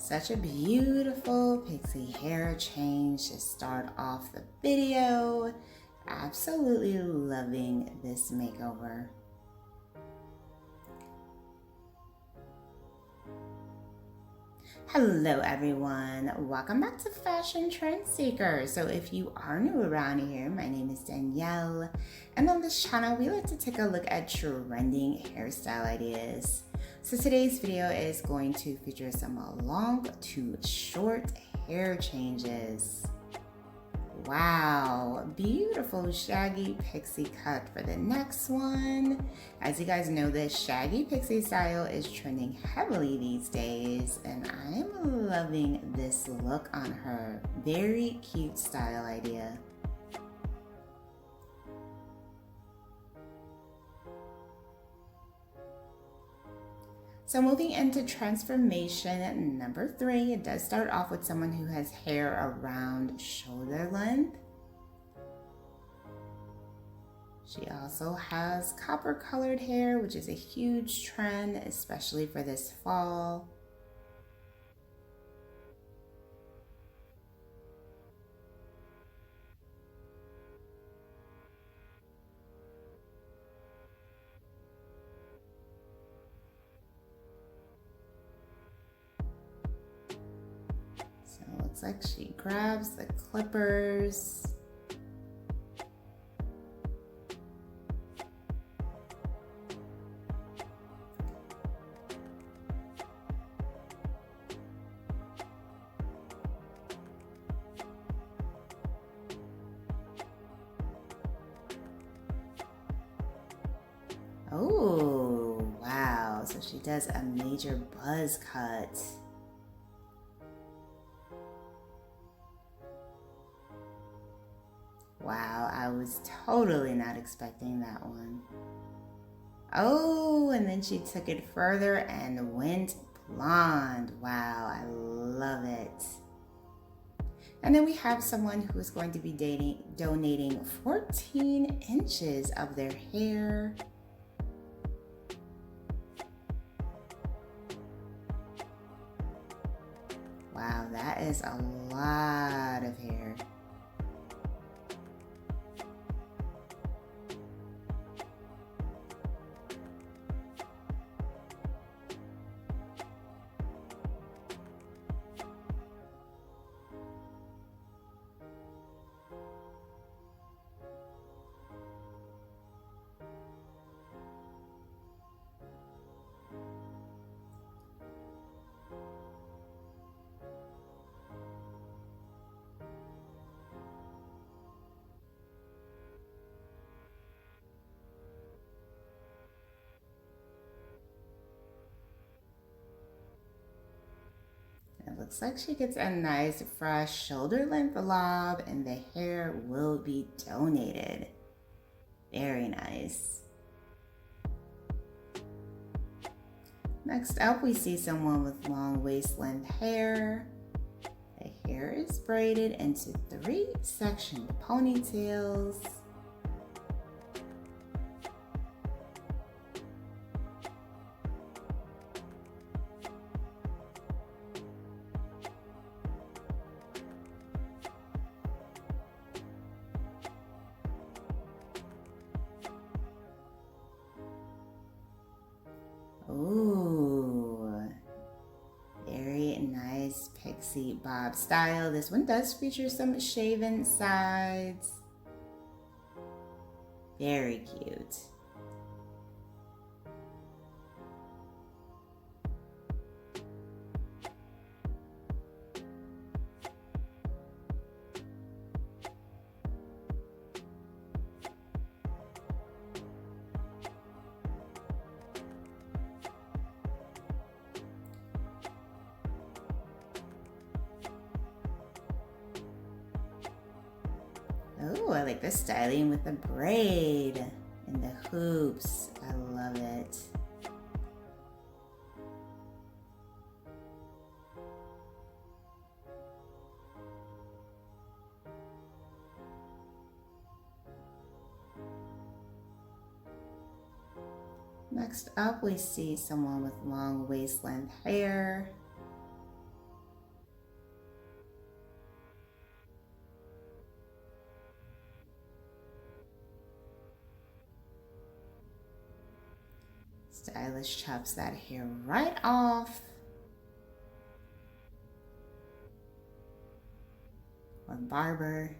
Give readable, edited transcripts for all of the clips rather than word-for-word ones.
Such a beautiful pixie hair change to start off the video. Absolutely loving this makeover. Hello everyone, welcome back to Fashion Trend Seeker. So if you are new around here, my name is Danielle, and on this channel we like to take a look at trending hairstyle ideas. So today's video is going to feature some long to short hair changes. Wow, beautiful shaggy pixie cut for the next one. As you guys know, this shaggy pixie style is trending heavily these days, and I'm loving this look on her. Very cute style idea. So moving into transformation number 3, it does start off with someone who has hair around shoulder length. She also has copper colored hair, which is a huge trend, especially for this fall. So it looks like she grabs the clippers. Oh, wow. So she does a major buzz cut. Wow, I was totally not expecting that one. Oh, and then she took it further and went blonde. Wow, I love it. And then we have someone who is going to be donating 14 inches of their hair. Wow, that is a lot of hair. It looks like she gets a nice fresh shoulder length lob and the hair will be donated. Very nice. Next up, we see someone with long waist length hair. The hair is braided into 3 sectioned ponytails. Ooh, very nice pixie bob style. This one does feature some shaven sides. Very cute. Oh, I like the styling with the braid and the hoops. I love it. Next up, we see someone with long waist length hair. Stylist chops that hair right off. Or barber.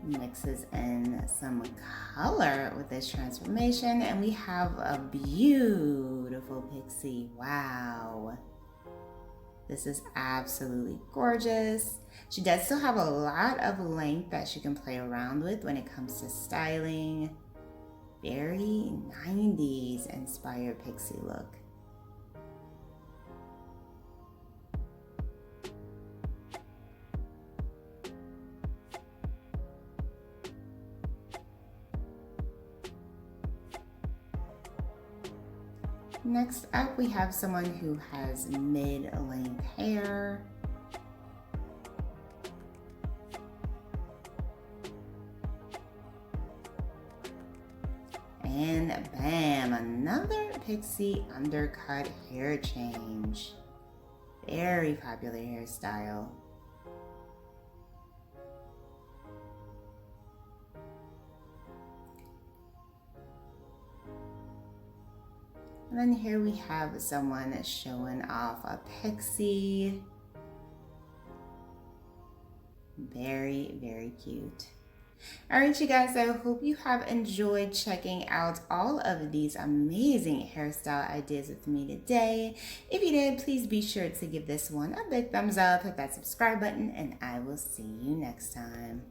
Mixes in some color with this transformation, and we have a beautiful pixie. Wow, this is absolutely gorgeous. She does still have a lot of length that she can play around with when it comes to styling. Very 90s inspired pixie look. Next up, we have someone who has mid-length hair. And bam, another pixie undercut hair change. Very popular hairstyle. And then here we have someone showing off a pixie. Very, very cute. All right, you guys, I hope you have enjoyed checking out all of these amazing hairstyle ideas with me today. If you did, please be sure to give this one a big thumbs up, hit that subscribe button, and I will see you next time.